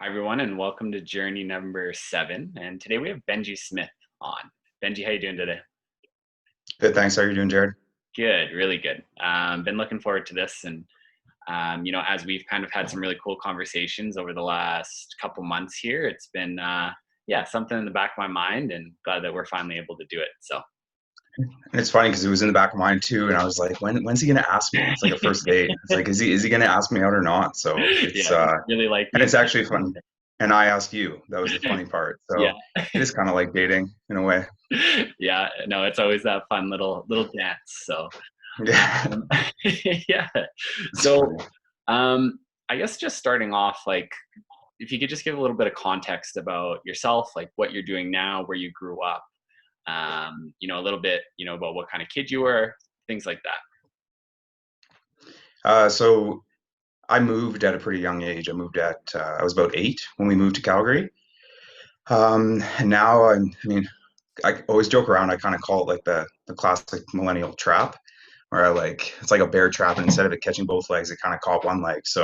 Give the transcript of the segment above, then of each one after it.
Hi, everyone, and welcome to journey number 7. And today we have Benji Smith on. Benji, how you doing today? Good, thanks. How are you doing, Jared? Good, really good. Been looking forward to this, and as we've kind of had some really cool conversations over the last couple months here, it's been something in the back of my mind, and glad that we're finally able to do it. So And it's funny because it was in the back of mine too, and I was like, when's he gonna ask me? It's like a first date. It's like, is he gonna ask me out or not? So it's yeah, really like and me. it's actually fun. And I asked you. That was the funny part. Yeah, So it is kind of like dating in a way. yeah. No, it's always that fun little dance. So Yeah, um, yeah. it's So funny. I guess just starting off, like, if you could just give a little bit of context about yourself, like what you're doing now, where you grew up, a little bit, about what kind of kid you were, things like that. So I moved at a pretty young age. I was about 8 when we moved to Calgary. And now I mean, I always joke around. I kind of call it like the classic millennial trap, where it's like a bear trap, and instead of it catching both legs, it kind of caught one leg. So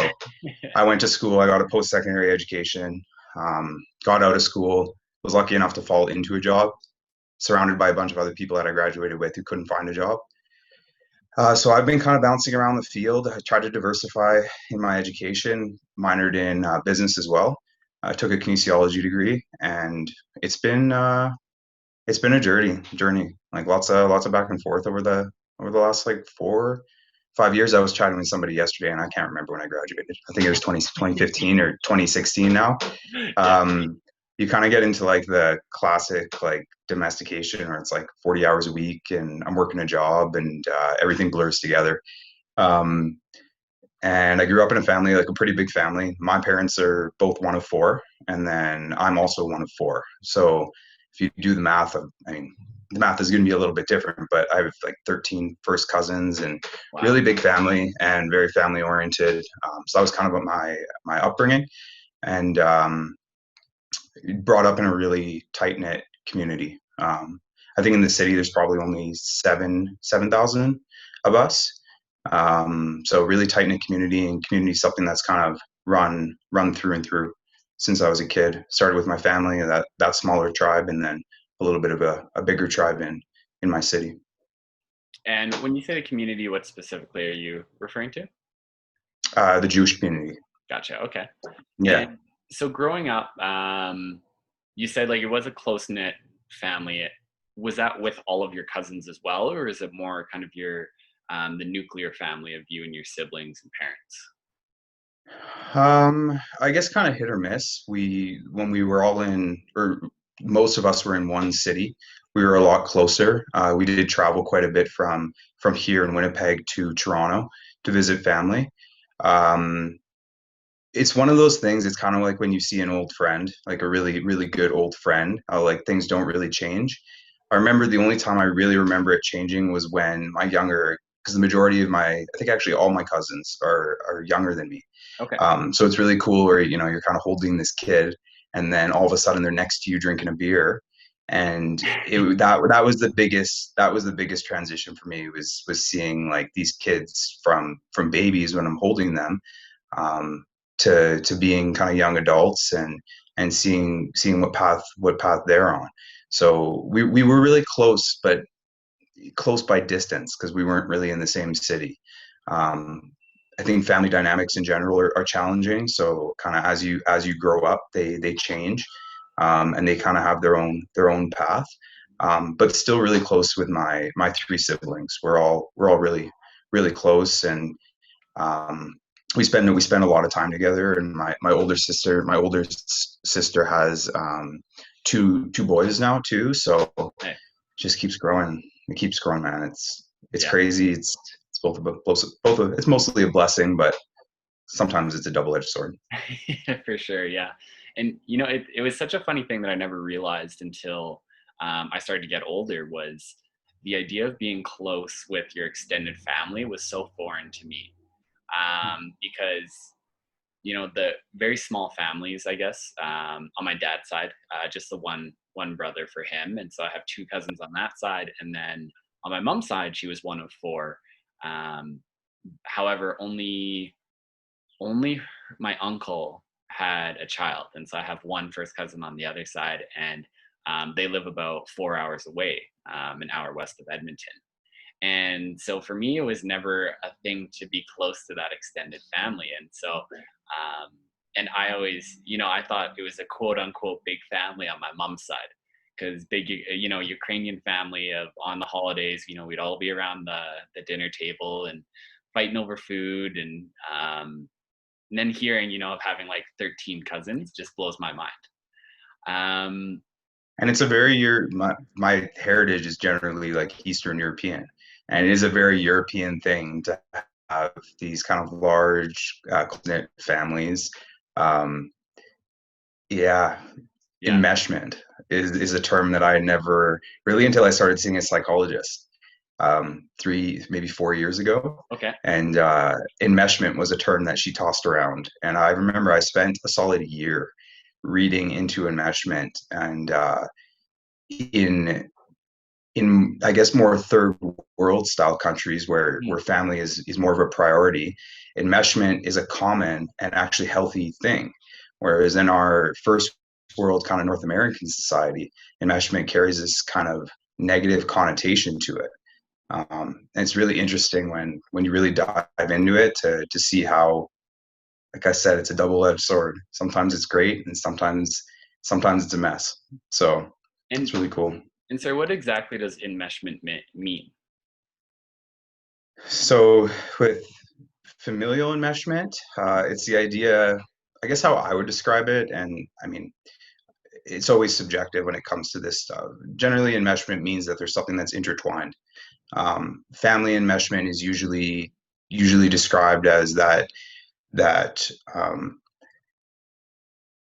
I went to school. I got a post-secondary education. Got out of school. Was lucky enough to fall into a job, surrounded by a bunch of other people that I graduated with who couldn't find a job. So I've been kind of bouncing around the field. I tried to diversify in my education, minored in business as well. I took a kinesiology degree, and it's been uh, it's been a journey. Like lots of back and forth over the last like 4, 5 years. I was chatting with somebody yesterday, and I can't remember when I graduated. I think it was 2015 or 2016 now. Yeah, Um, you kind of get into like the classic like domestication, where it's like 40 hours a week, and I'm working a job, and everything blurs together. Um, and I grew up in a family, like a pretty big family. My parents are both one of four, and then I'm also one of four. So if you do the math, I mean, the math is going to be a little bit different, but I have like 13 first cousins and wow. really big family and very family oriented. So that was kind of my upbringing, and brought up in a really tight knit community. I think in the city there's probably only 7,000 of us. So really tight knit community, and community is something that's kind of run through and through since I was a kid. Started with my family, that smaller tribe, and then a little bit of a bigger tribe in my city. And when you say the community, what specifically are you referring to? The Jewish community. Gotcha. Okay. Yeah. And so growing up, you said like it was a close knit family. Was that with all of your cousins as well, or is it more kind of your the nuclear family of you and your siblings and parents? I guess kind of hit or miss. When we were all in, or most of us were in one city, we were a lot closer. We did travel quite a bit from here in Winnipeg to Toronto to visit family. Um, it's one of those things. It's kind of like when you see an old friend, like a really, really good old friend, how like things don't really change. I remember the only time I really remember it changing was when my younger, because the majority of I think actually all my cousins are younger than me. Okay. So it's really cool where you're kind of holding this kid, and then all of a sudden they're next to you drinking a beer, and that was the biggest transition for me was seeing like these kids from babies when I'm holding them, um, to being kind of young adults, and seeing what path they're on. So we were really close, but close by distance because we weren't really in the same city. Um, I think family dynamics in general are challenging. So kind of as you grow up, they change, and they kind of have their own path. But still really close with my three siblings. We're all really really close, and um, we spend a lot of time together. And my older sister has two boys now too. So Hey, just keeps growing. It keeps growing, man. It's yeah, crazy. It's it's mostly a blessing, but sometimes it's a double-edged sword. for sure. Yeah. And it was such a funny thing that I never realized until I started to get older was the idea of being close with your extended family was so foreign to me. Because the very small families, I guess, on my dad's side, just the one brother for him, and so I have two cousins on that side, and then on my mom's side, she was one of four. Um, However, only my uncle had a child, and so I have one first cousin on the other side, and they live about 4 hours away, an hour west of Edmonton. And so for me, it was never a thing to be close to that extended family. And so, and I always, I thought it was a quote unquote big family on my mom's side, because big, Ukrainian family of on the holidays, we'd all be around the dinner table and fighting over food. And then hearing, of having like 13 cousins just blows my mind. Um, And it's a very my heritage is generally like Eastern European, and it is a very European thing to have these kind of large close-knit families. Um, yeah, yeah. enmeshment is a term that I never really until I started seeing a psychologist 3 maybe 4 years ago, Okay. and enmeshment was a term that she tossed around, and I remember I spent a solid year reading into enmeshment and in I guess more third world style countries Mhm. where family is more of a priority, enmeshment is a common and actually healthy thing. Whereas in our first world kind of North American society, enmeshment carries this kind of negative connotation to it. And it's really interesting when you really dive into it to see how, like I said, it's a double-edged sword. Sometimes it's great, and sometimes it's a mess. So And it's really cool. and so, what exactly does enmeshment mean? So with familial enmeshment, it's the idea, I guess how I would describe it, and I mean, it's always subjective when it comes to this stuff. Generally, enmeshment means that there's something that's intertwined. Family enmeshment is usually described as that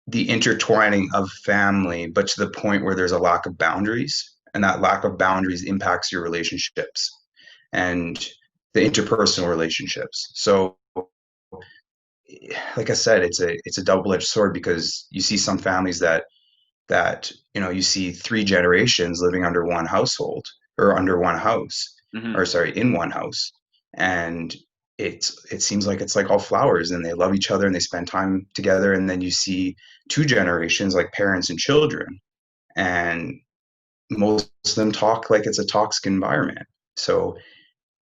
the intertwining of family, but to the point where there's a lack of boundaries, and that lack of boundaries impacts your relationships and the interpersonal relationships. So like I said, it's a double-edged sword because you see some families that you see three generations living under one household or under one house, Hmm. or sorry, in one house, and it seems like it's like all flowers and they love each other and they spend time together, and then you see two generations like parents and children, and most of them talk like it's a toxic environment. So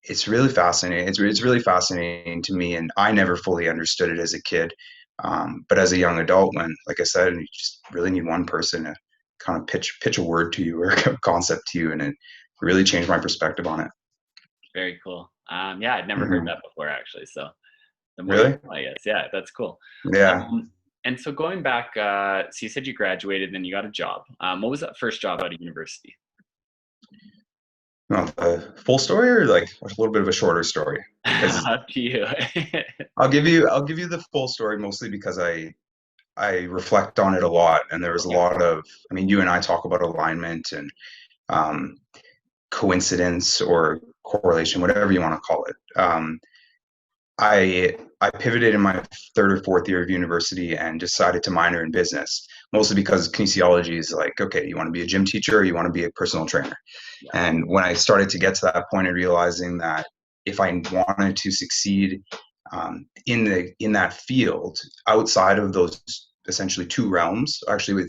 it's really fascinating. It's really fascinating to me, and I never fully understood it as a kid. But as a young adult, when, like I said, you just really need one person to kind of pitch a word to you or a concept to you, and it really changed my perspective on it. Very cool. Yeah, I'd never heard Hmm. that before actually. So the more you Really? know, I guess. Yeah, that's cool. Yeah. And so going back, so you said you graduated, then you got a job. What was that first job out of university? Well, the full story or like a little bit of a shorter story? Because Up to you. I'll give you the full story mostly because I reflect on it a lot, and there was a Okay. lot of, I mean, you and I talk about alignment and um, coincidence or correlation, whatever you want to call it. I pivoted in my third or fourth year of university and decided to minor in business, mostly because kinesiology is like, okay, you want to be a gym teacher or you want to be a personal trainer. Yeah. And when I started to get to that point of realizing that if I wanted to succeed in that field outside of those essentially two realms, actually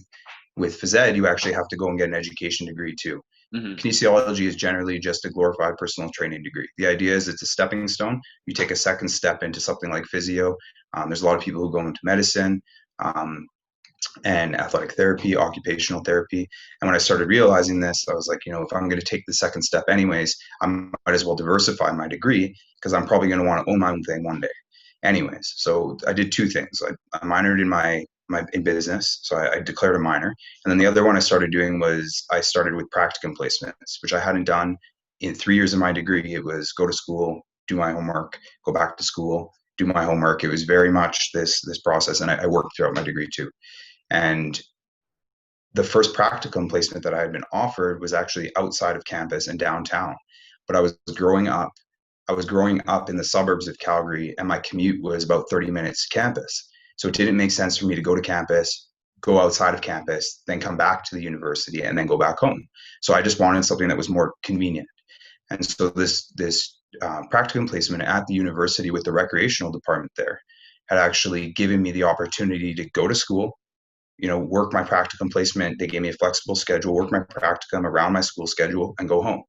with phys ed, you actually have to go and get an education degree too. Hmm. Kinesiology is generally just a glorified personal training degree. The idea is it's a stepping stone. You take a second step into something like physio. There's a lot of people who go into medicine um, and athletic therapy, occupational therapy. And when I started realizing this, I was like, if I'm going to take the second step anyways, I might as well diversify my degree because I'm probably going to want to own my own thing one day. Anyways, so I did two things. I minored in my in business, so I declared a minor, and then the other one I started doing was I started with practicum placements, which I hadn't done in 3 years of my degree. It was go to school, do my homework, go back to school, do my homework. It was very much this process, and I worked throughout my degree too. And the first practicum placement that I had been offered was actually outside of campus in downtown. But I was growing up in the suburbs of Calgary, and my commute was about 30 minutes to campus. So it didn't make sense for me to go to campus, go outside of campus, then come back to the university, and then go back home. So I just wanted something that was more convenient. And so this practicum placement at the university with the recreational department there had actually given me the opportunity to go to school, work my practicum placement. They gave me a flexible schedule, work my practicum around my school schedule, and go home.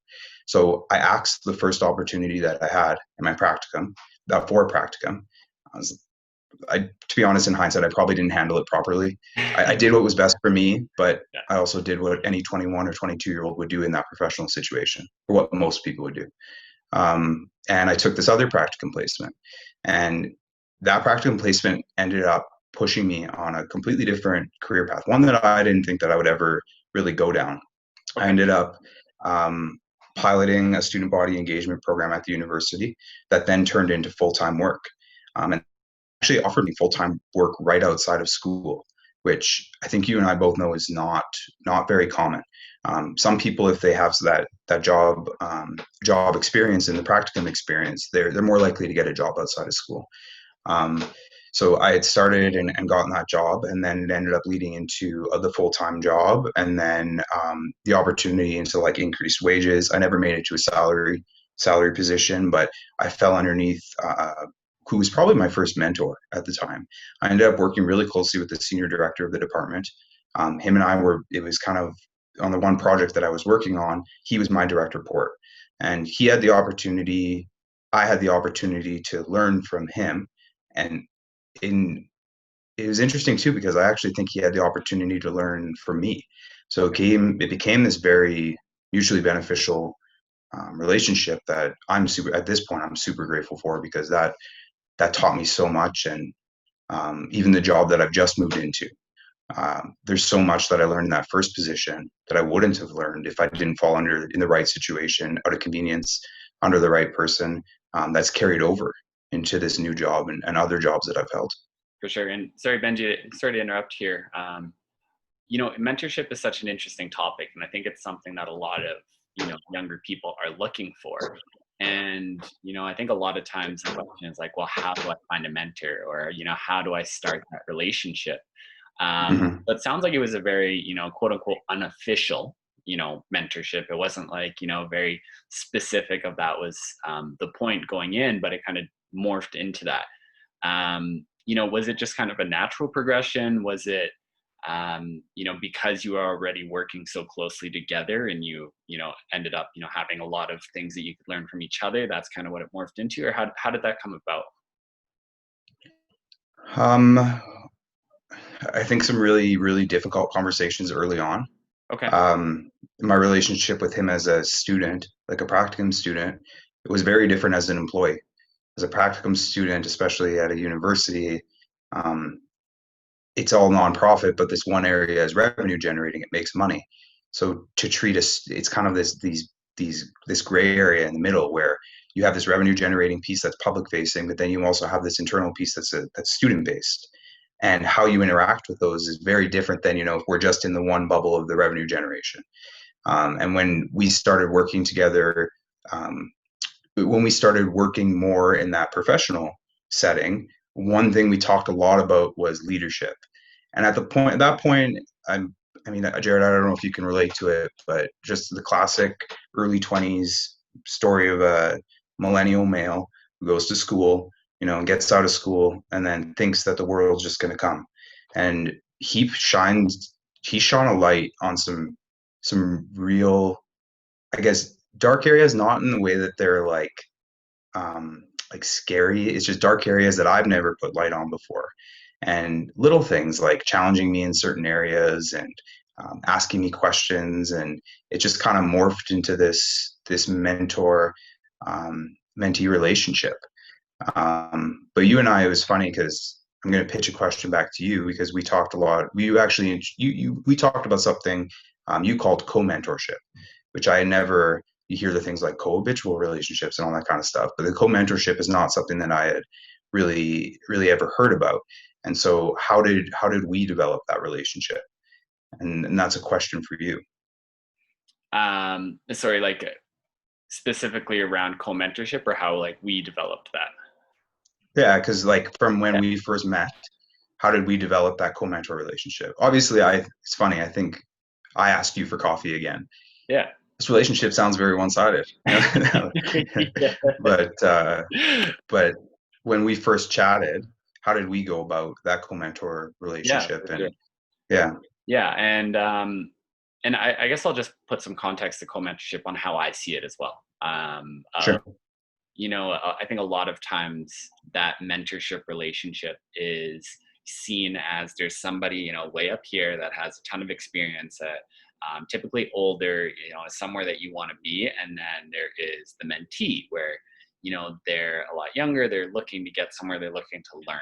So I axed the first opportunity that I had in my practicum, that for practicum. To be honest, in hindsight, I probably didn't handle it properly. I did what was best for me, but Yeah. I also did what any 21 or 22-year-old would do in that professional situation, or what most people would do. And I took this other practicum placement, and that practicum placement ended up pushing me on a completely different career path, one that I didn't think that I would ever really go down. I Okay. ended up piloting a student body engagement program at the university that then turned into full-time work. And actually offered me full-time work right outside of school, which I think you and I both know is not very common. Some people, if they have that job experience and the practicum experience, they're more likely to get a job outside of school. Um, so I had started and gotten that job, and then it ended up leading into the full-time job, and then the opportunity into like increased wages. I never made it to a salary position, but I fell underneath who was probably my first mentor at the time. I ended up working really closely with the senior director of the department. Him and I it was kind of on the one project that I was working on, he was my direct report. And I had the opportunity to learn from him. And in it was interesting too, because I actually think he had the opportunity to learn from me. So it became this very mutually beneficial relationship that at this point, I'm super grateful for, because that taught me so much. And even the job that I've just moved into, there's so much that I learned in that first position that I wouldn't have learned if I didn't fall under in the right situation, out of convenience, under the right person. That's carried over into this new job and other jobs that I've held. For sure. And sorry, Benji, sorry to interrupt here. Mentorship is such an interesting topic, and I think it's something that a lot of younger people are looking for. And I think a lot of times the question is like, well, how do I find a mentor, or how do I start that relationship? Mm-hmm. But it sounds like it was a very quote unquote unofficial mentorship. It wasn't like very specific of that was the point going in, but it kind of morphed into that. Was it just kind of a natural progression? Was it, because you are already working so closely together, and ended up, having a lot of things that you could learn from each other? That's kind of what it morphed into, or how did that come about? Um, I think some really, really difficult conversations early on. Okay. Um, my relationship with him as a student, like a practicum student, it was very different as an employee. As a practicum student, especially at a university, um, it's all nonprofit, but this one area is revenue generating. It makes money. So to treat us, it's kind of this gray area in the middle where you have this revenue generating piece that's public facing, but then you also have this internal piece that's student based. And how you interact with those is very different than, if we're just in the one bubble of the revenue generation. And um, when we started working more in that professional setting, one thing we talked a lot about was leadership. And at that point, Jared, I don't know if you can relate to it, but just the classic early 20s story of a millennial male who goes to school, and gets out of school and then thinks that the world's just going to come. And he shone a light on some real, I guess, dark areas, not in the way that they're like scary. It's just dark areas that I've never put light on before. And little things like challenging me in certain areas and asking me questions. And it just kind of morphed into this mentor mentee relationship. But you and I, it was funny because I'm going to pitch a question back to you, because we talked a lot. We talked about something you called co-mentorship, which I never. You hear the things like co-habitual relationships and all that kind of stuff, but the co-mentorship is not something that I had really ever heard about. And so, how did we develop that relationship? And that's a question for you. Sorry, like specifically around co-mentorship, or how like we developed that? Yeah, because like from when Yeah. we first met, how did we develop that co-mentor relationship? Obviously, it's funny. I think I asked you for coffee again. Yeah. This relationship sounds very one-sided, Yeah. but but when we first chatted, how did we go about that co-mentor Yeah, relationship? for sure. And yeah, Yeah, and I guess I'll just put some context to co-mentorship on how I see it as well. sure. I think a lot of times that mentorship relationship is seen as there's somebody, way up here that has a ton of experience, typically older, somewhere that you want to be. And then there is the mentee where, they're a lot younger, they're looking to get somewhere, they're looking to learn.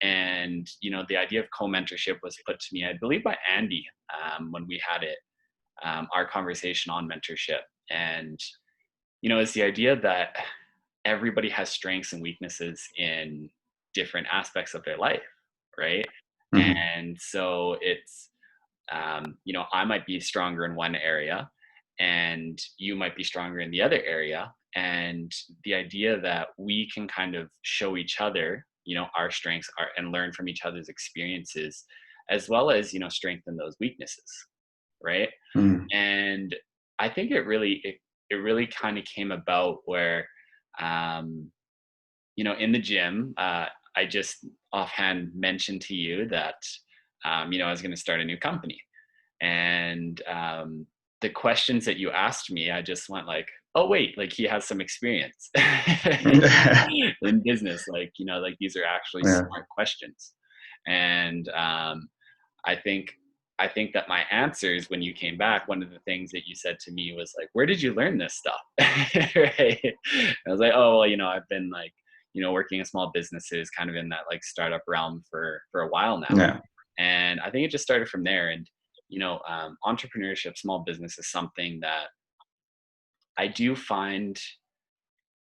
And, the idea of co-mentorship was put to me, I believe, by Andy, when we had our conversation on mentorship. And, it's the idea that everybody has strengths and weaknesses in different aspects of their life, right? Hmm. And so it's, I might be stronger in one area and you might be stronger in the other area. And the idea that we can kind of show each other, our strengths are, and learn from each other's experiences, as well as, strengthen those weaknesses, right? Hmm. And I think it really kind of came about where, um, in the gym, I just offhand mentioned to you that, I was going to start a new company. And the questions that you asked me, I just went like, oh, wait, like he has some experience in business. Like, like these are actually Yeah. smart questions. And I think I think that my answers when you came back, one of the things that you said to me was like, "Where did you learn this stuff?" Right? I was like, "Oh, well, I've been like, working in small businesses, kind of in that like startup realm for a while now." Yeah. And I think it just started from there. And entrepreneurship, small business is something that I do find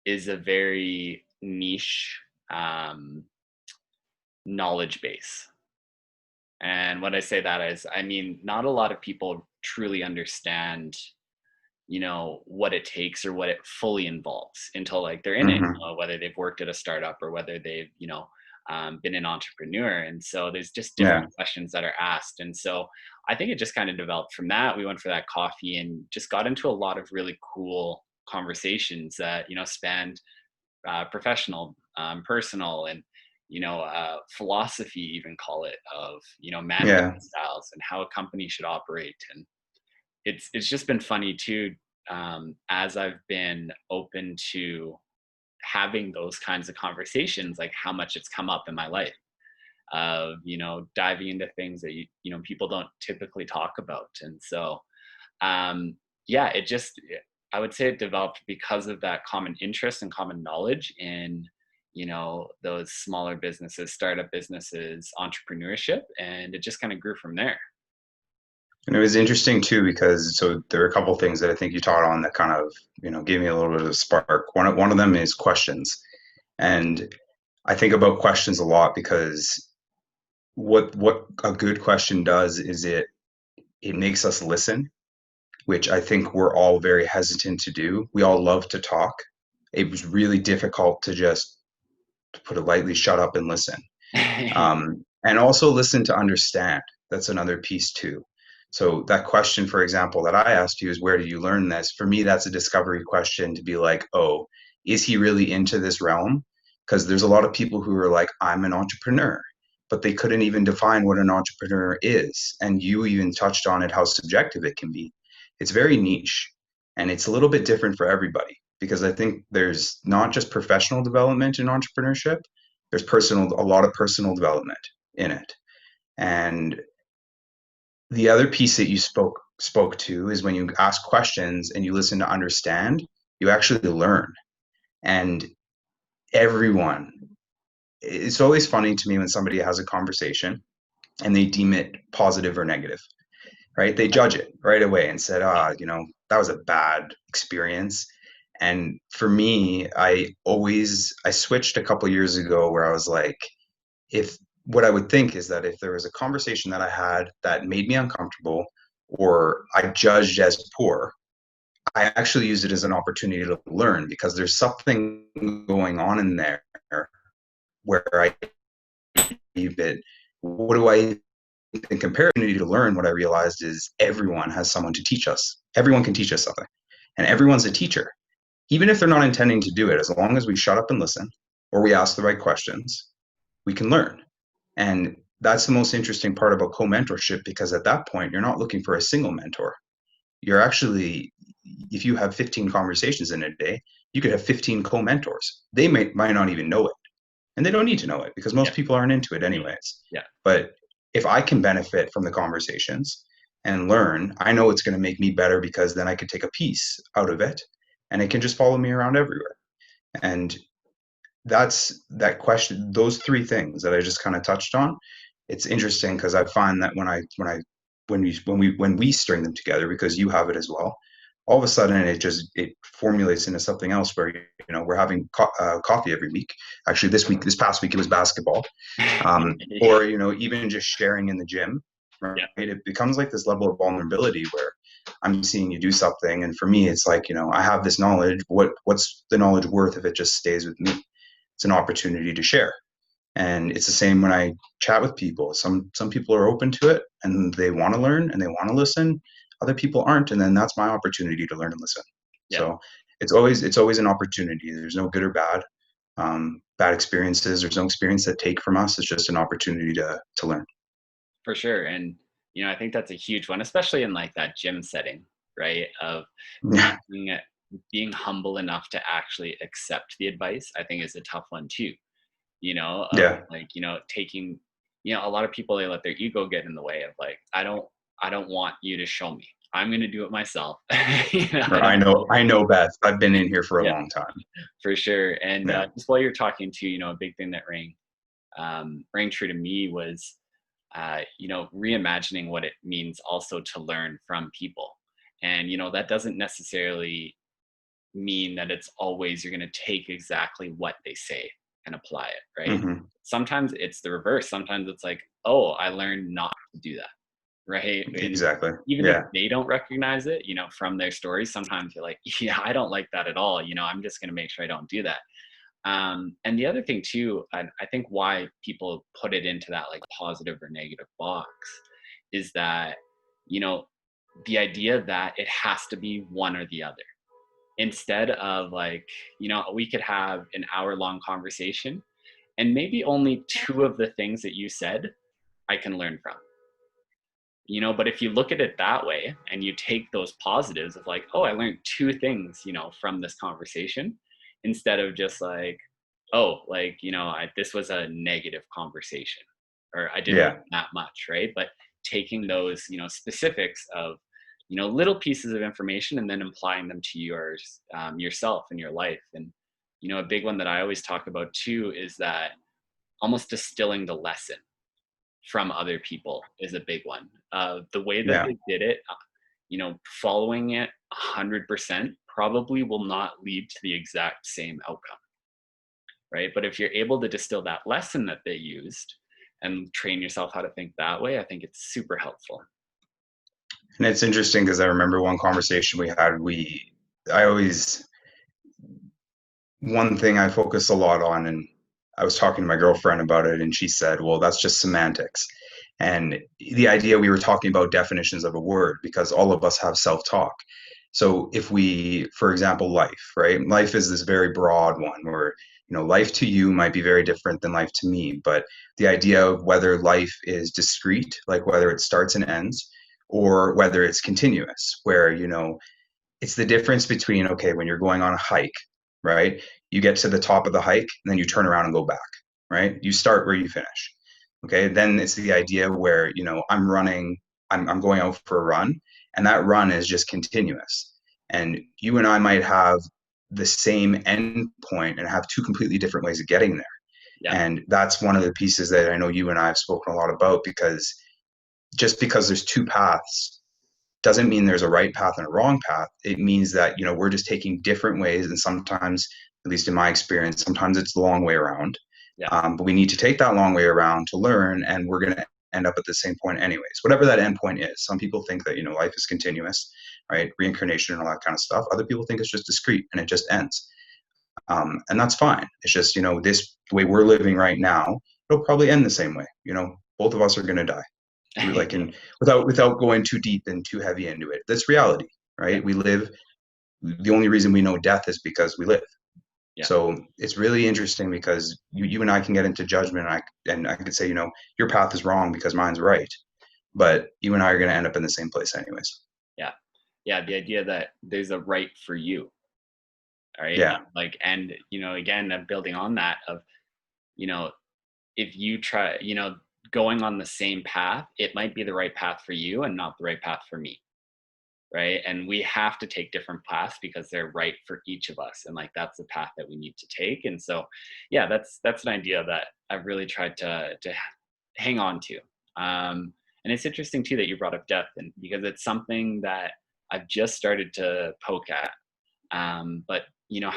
is a very niche knowledge base. And when I say that is, I mean, not a lot of people truly understand, what it takes or what it fully involves until like they're in it, Hmm. whether they've worked at a startup or whether they've, been an entrepreneur. And so there's just Yeah. different questions that are asked. And so I think it just kind of developed from that. We went for that coffee and just got into a lot of really cool conversations that, spanned professional, personal, and philosophy, even call it, of management Yeah. styles and how a company should operate. And it's just been funny too, as I've been open to having those kinds of conversations, like how much it's come up in my life of diving into things that people don't typically talk about. And so yeah, I would say it developed because of that common interest and common knowledge in, those smaller businesses, startup businesses, entrepreneurship, and it just kind of grew from there. And it was interesting too because so there are a couple of things that I think you taught on that kind of gave me a little bit of a spark. One of them is questions, and I think about questions a lot because what a good question does is it makes us listen, which I think we're all very hesitant to do. We all love to talk. It was really difficult to just, to put it lightly, shut up and listen. And also listen to understand. That's another piece too. So that question, for example, that I asked you is where did you learn this? For me, that's a discovery question to be like, oh, is he really into this realm? Because there's a lot of people who are like, I'm an entrepreneur, but they couldn't even define what an entrepreneur is. And you even touched on it, how subjective it can be. It's very niche and it's a little bit different for everybody because I think there's not just professional development in entrepreneurship, there's a lot of personal development in it. And the other piece that you spoke to is when you ask questions and you listen to understand, you actually learn. And everyone, it's always funny to me when somebody has a conversation and they deem it positive or negative, right? They judge it right away and said, that was a bad experience. And for me, I switched a couple years ago where I was like, if what I would think is that if there was a conversation that I had that made me uncomfortable or I judged as poor, I actually use it as an opportunity to learn because there's something going on in there where I believe that what do I in comparison to learn, what I realized is everyone has someone to teach us. Everyone can teach us something. And everyone's a teacher. Even if they're not intending to do it, as long as we shut up and listen or we ask the right questions, we can learn. And that's the most interesting part about co-mentorship, because at that point, you're not looking for a single mentor. You're actually, if you have 15 conversations in a day, you could have 15 co-mentors. They might not even know it, and they don't need to know it because Yeah. most people aren't into it anyways. Yeah. But if I can benefit from the conversations and learn, I know it's going to make me better, because then I can take a piece out of it and it can just follow me around everywhere. And that's that question, those three things that I just kind of touched on. It's interesting because I find that when we string them together, because you have it as well, all of a sudden it formulates into something else where, we're having coffee every week. Actually, this past week it was basketball. Yeah. Or even just sharing in the gym, right? Yeah. It becomes like this level of vulnerability where I'm seeing you do something, and for me it's like, I have this knowledge. What's the knowledge worth if it just stays with me? It's an opportunity to share. And it's the same when I chat with people. Some people are open to it and they want to learn and they want to listen. Other people aren't, and then that's my opportunity to learn and listen. Yeah. So it's always an opportunity. There's no good or bad. Bad experiences. There's no experience that take from us. It's just an opportunity to learn. For sure. And, I think that's a huge one, especially in like that gym setting, right? Of Yeah, being, being humble enough to actually accept the advice, I think is a tough one too, of yeah. like, taking, a lot of people, they let their ego get in the way of like, I don't want you to show me. I'm going to do it myself. I Or don't need I know Beth. I've been in here for a Yeah, long time. for sure. And Yeah. just while you're talking to, a big thing that rang true to me was reimagining what it means also to learn from people. And, that doesn't necessarily mean that it's always you're going to take exactly what they say and apply it, right? Hmm. Sometimes it's the reverse. Sometimes it's like, oh, I learned not to do that, right? And Exactly. even if Yeah. they don't recognize it, from their stories, sometimes you're like, yeah, I don't like that at all. I'm just going to make sure I don't do that. And the other thing too, I think why people put it into that like positive or negative box is that, you know, the idea that it has to be one or the other. Instead of like, we could have an hour long conversation and maybe only two of the things that you said I can learn from. But if you look at it that way and you take those positives of like, oh, I learned two things, from this conversation, instead of just like, oh, like, this was a negative conversation or I didn't learn Yeah. that much, right? But taking those, specifics of, little pieces of information and then applying them to yourself and your life. And, a big one that I always talk about too is that almost distilling the lesson from other people is a big one. The way that Yeah. they did it, following it 100% probably will not lead to the exact same outcome, right? But if you're able to distill that lesson that they used and train yourself how to think that way, I think it's super helpful. And it's interesting because I remember one conversation we had. I always, one thing I focus a lot on, and I was talking to my girlfriend about it, and she said, well, that's just semantics. And the idea, we were talking about definitions of a word because all of us have self talk. So if we, for example, life, right? Life is this very broad one where, life to you might be very different than life to me. But the idea of whether life is discrete, like whether it starts and ends, or whether it's continuous, where, it's the difference between, okay, when you're going on a hike, right? You get to the top of the hike and then you turn around and go back, right? You start where you finish. Okay. Then it's the idea where, I'm running, I'm going out for a run, and that run is just continuous. And you and I might have the same end point and have two completely different ways of getting there. Yeah. And that's one of the pieces that I know you and I have spoken a lot about, because just because there's two paths doesn't mean there's a right path and a wrong path. It means that, we're just taking different ways. And sometimes, at least in my experience, sometimes it's the long way around. Yeah. But we need to take that long way around to learn, and we're going to end up at the same point anyways, whatever that end point is. Some people think that, life is continuous, right? Reincarnation and all that kind of stuff. Other people think it's just discrete and it just ends. And that's fine. It's just, this the way we're living right now, it'll probably end the same way. Both of us are going to die. Like, Yeah. in without going too deep and too heavy into it. That's reality, Yeah. right? We live. The only reason we know death is because we live. Yeah. So it's really interesting because you and I can get into judgment. And I could say, your path is wrong because mine's right, but you and I are going to end up in the same place anyways. Yeah. Yeah. The idea that there's a right for you. Right. Yeah. Like, and, again, building on that of, you know, if you try, going on the same path, it might be the right path for you and not the right path for me. Right. And we have to take different paths because they're right for each of us. And like, that's the path that we need to take. And so, yeah, that's an idea that I've really tried to hang on to. And it's interesting too that you brought up death, and because it's something that I've just started to poke at. But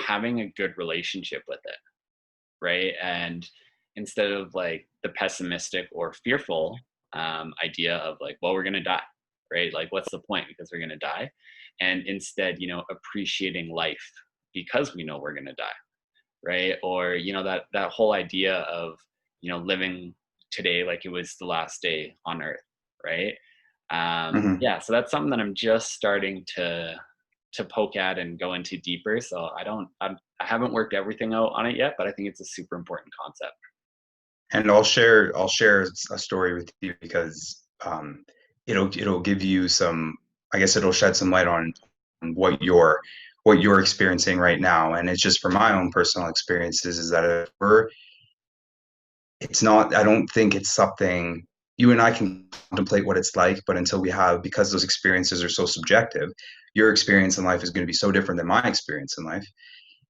having a good relationship with it, right? And instead of like the pessimistic or fearful idea of like, well, we're gonna die, right? Like, what's the point? Because we're gonna die, and instead, appreciating life because we know we're gonna die, right? Or that whole idea of living today like it was the last day on earth, right? Hmm. Yeah, so that's something that I'm just starting to poke at and go into deeper. So I haven't worked everything out on it yet, but I think it's a super important concept. And I'll share a story with you because it'll give you some, I guess it'll shed some light on what you're experiencing right now. And it's just from my own personal experiences is that it's not, I don't think it's something you and I can contemplate what it's like, but until we have, because those experiences are so subjective, your experience in life is going to be so different than my experience in life.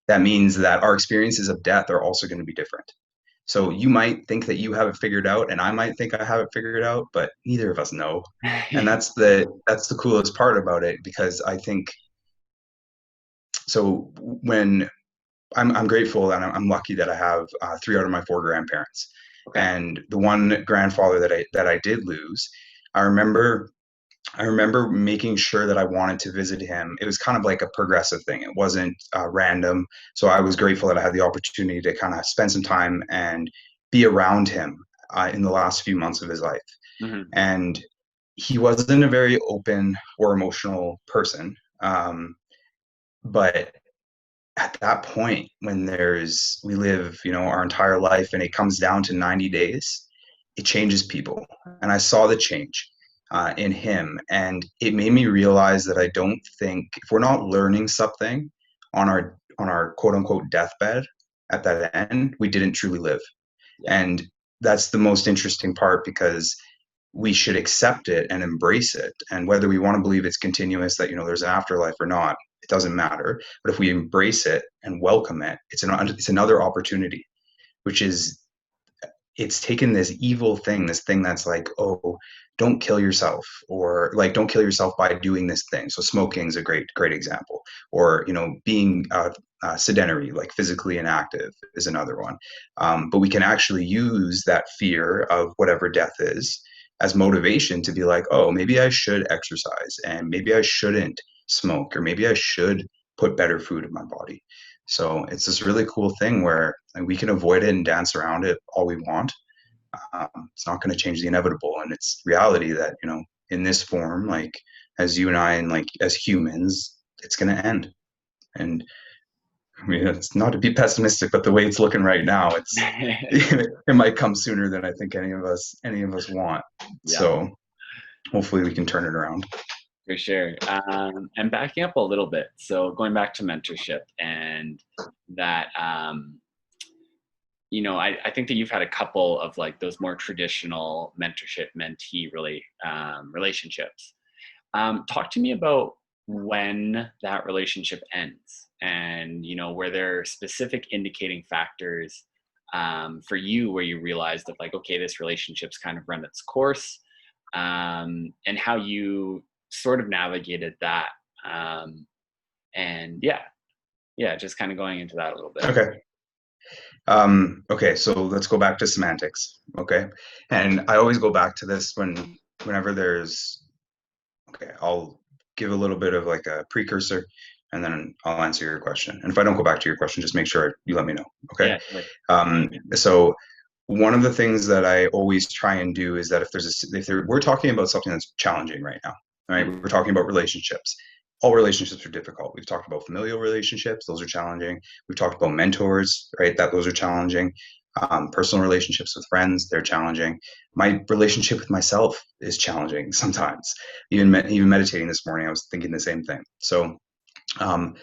That means that our experiences of death are also going to be different. So you might think that you have it figured out, and I might think I have it figured out, but neither of us know. And that's the coolest part about it, because I think so. When I'm grateful that I'm lucky that I have three out of my four grandparents, Okay. and the one grandfather that I did lose, I remember I remember making sure that I wanted to visit him. It was kind of like a progressive thing. It wasn't random. So I was grateful that I had the opportunity to kind of spend some time and be around him in the last few months of his life. Hmm. And he wasn't a very open or emotional person. But at that point, when we live, our entire life and it comes down to 90 days, it changes people. And I saw the change in him. And it made me realize that I don't think, if we're not learning something on our quote unquote deathbed at that end, we didn't truly live. Yeah. And that's the most interesting part, because we should accept it and embrace it. And whether we want to believe it's continuous, that, there's an afterlife or not, it doesn't matter. But if we embrace it and welcome it, it's another opportunity, which is, it's taken this evil thing, this thing that's like, oh, don't kill yourself, or like, don't kill yourself by doing this thing. So smoking is a great example, or being sedentary, like physically inactive, is another one. But we can actually use that fear of whatever death is as motivation to be like, oh, maybe I should exercise, and maybe I shouldn't smoke, or maybe I should put better food in my body. So it's this really cool thing where, like, we can avoid it and dance around it all we want. It's not going to change the inevitable, and it's reality that, in this form, like as you and I, and like as humans, it's going to end. And I mean, it's not to be pessimistic, but the way it's looking right now, it might come sooner than I think any of us want. Yeah, So hopefully we can turn it around. for sure. And backing up a little bit, so going back to mentorship and that, I think that you've had a couple of like those more traditional mentorship mentee really relationships. Talk to me about when that relationship ends, and were there specific indicating factors for you where you realized that like, okay, this relationship's kind of run its course, and how you sort of navigated that, and yeah, just kind of going into that a little bit. Okay. Okay, so let's go back to semantics. Okay. And I always go back to this whenever there's, okay, I'll give a little bit of like a precursor, and then I'll answer your question. And if I don't go back to your question, just make sure you let me know. Okay. Yeah, totally. So one of the things that I always try and do is that if we're talking about something that's challenging right now, right? Mhm. We're talking about relationships. all relationships are difficult. We've talked about familial relationships; those are challenging. We've talked about mentors, right? That those are challenging. Personal relationships with friends, they're challenging. My relationship with myself is challenging sometimes. Even meditating this morning, I was thinking the same thing. So um,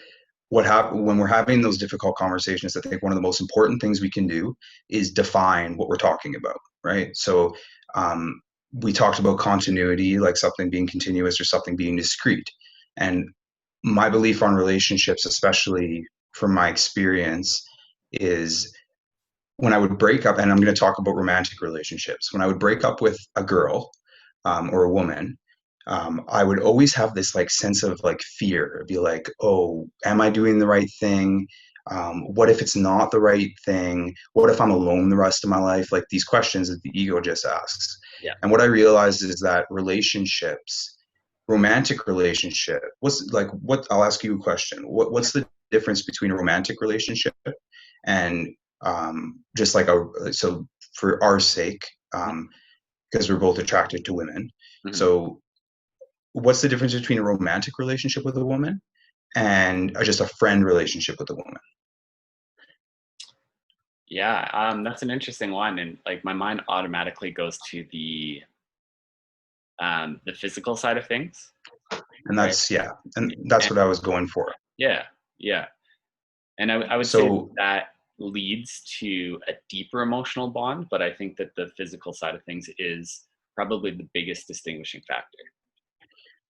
when we're having those difficult conversations, I think one of the most important things we can do is define what we're talking about, right? So um, we talked about continuity, like something being continuous or something being discrete. And my belief on relationships, especially from my experience, is when I would break up, and I'm going to talk about romantic relationships, when I would break up with a girl or a woman, I would always have this like sense of like fear. It'd be like, oh, am I doing the right thing? What if it's not the right thing? What if I'm alone the rest of my life? Like these questions that the ego just asks. Yeah. And what I realized is that relationships, romantic relationship, what's like what I'll ask you a question. What's the difference between a romantic relationship and just like so for our sake, because we're both attracted to women. Mm-hmm. So what's the difference between a romantic relationship with a woman and just a friend relationship with a woman? Yeah, that's an interesting one, and like my mind automatically goes to the physical side of things, And right? that's yeah, and that's And what I was going for. yeah, yeah, and I would say So that leads to a deeper emotional bond, but I think that the physical side of things is probably the biggest distinguishing factor.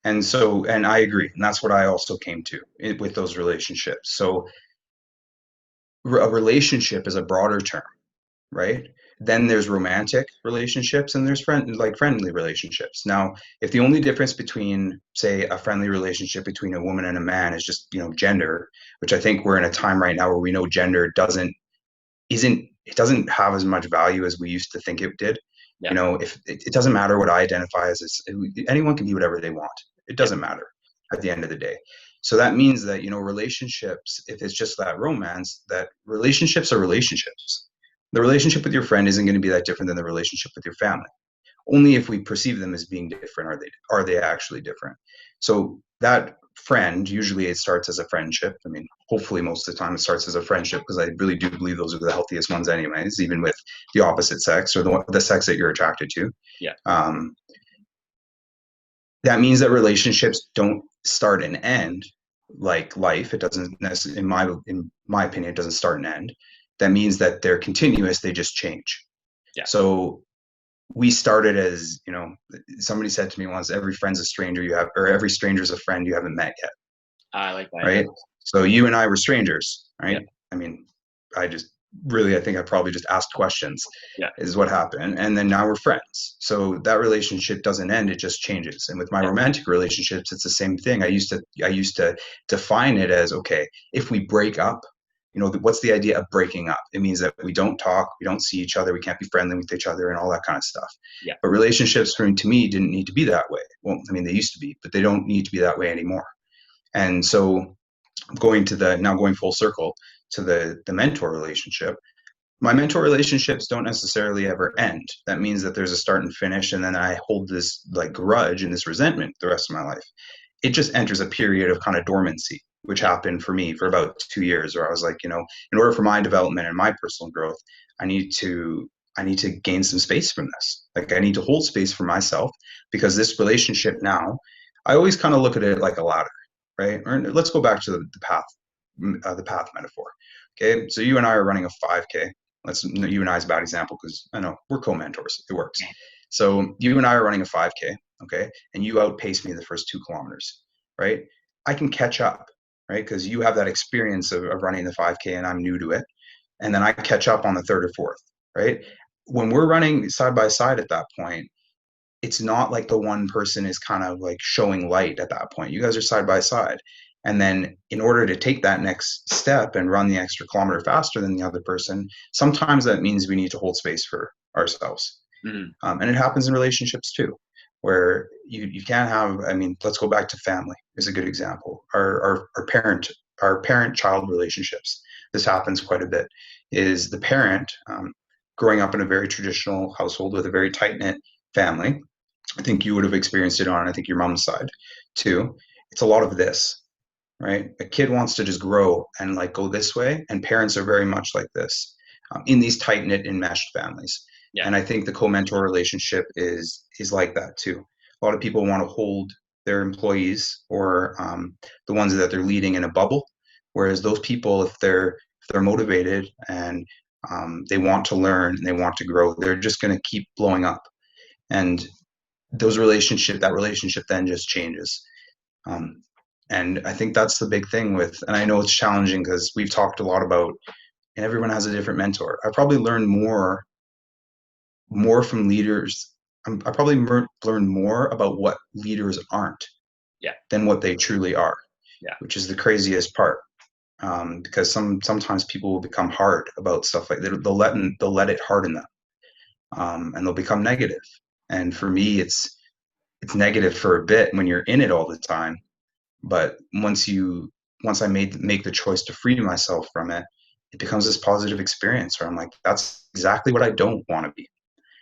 and I agree, and that's what I also came to with those relationships. So a relationship is a broader term, right? Then there's romantic relationships and there's friendly relationships. Now, if the only difference between, say, a friendly relationship between a woman and a man is just, gender, which I think we're in a time right now where we know gender it doesn't have as much value as we used to think it did. Yeah, If it doesn't matter what I identify as, anyone can be whatever they want. It yeah, doesn't matter at the end of the day. So that means that, relationships, if it's just that romance, that relationships are relationships. The relationship with your friend isn't going to be that different than the relationship with your family. Only if we perceive them as being different are they actually different. So that friend, usually it starts as a friendship. I mean, hopefully most of the time it starts as a friendship, because I really do believe those are the healthiest ones anyways, even with the opposite sex or the sex that you're attracted to. yeah, um, that means that relationships don't start and end like life. It doesn't necessarily, in my opinion, it doesn't start and end. That means that they're continuous, they just change. yeah. So we started as, somebody said to me once, every friend's a stranger you have, or every stranger's a friend you haven't met yet, I like that. Yeah, right? So you and I were strangers, yeah, right? I mean, I just really, I think I probably just asked questions, yeah, is what happened. And then now we're friends. So that relationship doesn't end, it just changes. And with my yeah, romantic relationships, it's the same thing. I used to define it as, okay, if we break up, what's the idea of breaking up? It means that we don't talk, we don't see each other, we can't be friendly with each other and all that kind of stuff. yeah, But relationships, to me, didn't need to be that way. Well, I mean, they used to be, but they don't need to be that way anymore. And so going full circle to the mentor relationship, my mentor relationships don't necessarily ever end. That means that there's a start and finish, and then I hold this like grudge and this resentment the rest of my life. It just enters a period of kind of dormancy, which yeah, happened for me for about 2 years, where I was like, in order for my development and my personal growth, I need to I need to gain some space from this. Like I need to hold space for myself, because this relationship now, I always kind of look at it like a ladder, right? Or let's go back to the path metaphor. Okay, so you and I are running a 5K. You and I is a bad example because I know we're co-mentors. It works. So you and I are running a 5K, okay, and you outpace me the first 2 kilometers, right? I can catch up, right? Because you have that experience of running the 5K and I'm new to it, and then I catch up on the third or fourth, right? When we're running side by side at that point, it's not like the one person is kind of like showing light at that point. You guys are side by side. And then in order to take that next step and run the extra kilometer faster than the other person, sometimes that means we need to hold space for ourselves. mm-hmm. And it happens in relationships too, where you can't have, I mean, let's go back to family is a good example. Our parent child relationships. This happens quite a bit. Is the parent growing up in a very traditional household with a very tight knit family. I think you would have experienced it on, I think, your mom's side too. It's a lot of this. right? A kid wants to just grow and like go this way, and parents are very much like this in these tight knit enmeshed families. Yeah. And I think the co-mentor relationship is like that too. A lot of people want to hold their employees or the ones that they're leading in a bubble, whereas those people, if they're motivated and they want to learn and they want to grow, they're just going to keep blowing up. And that relationship then just changes. Um, and I think that's the big thing and I know it's challenging because we've talked a lot about, and everyone has a different mentor. I probably learned more from leaders. I probably learned more about what leaders aren't Yeah. than what they truly are, Yeah. which is the craziest part. Because sometimes people will become hard about stuff like that. They'll let it harden them, and they'll become negative. And for me, it's negative for a bit when you're in it all the time. But once I make the choice to free myself from it, it becomes this positive experience where I'm like, that's exactly what I don't want to be.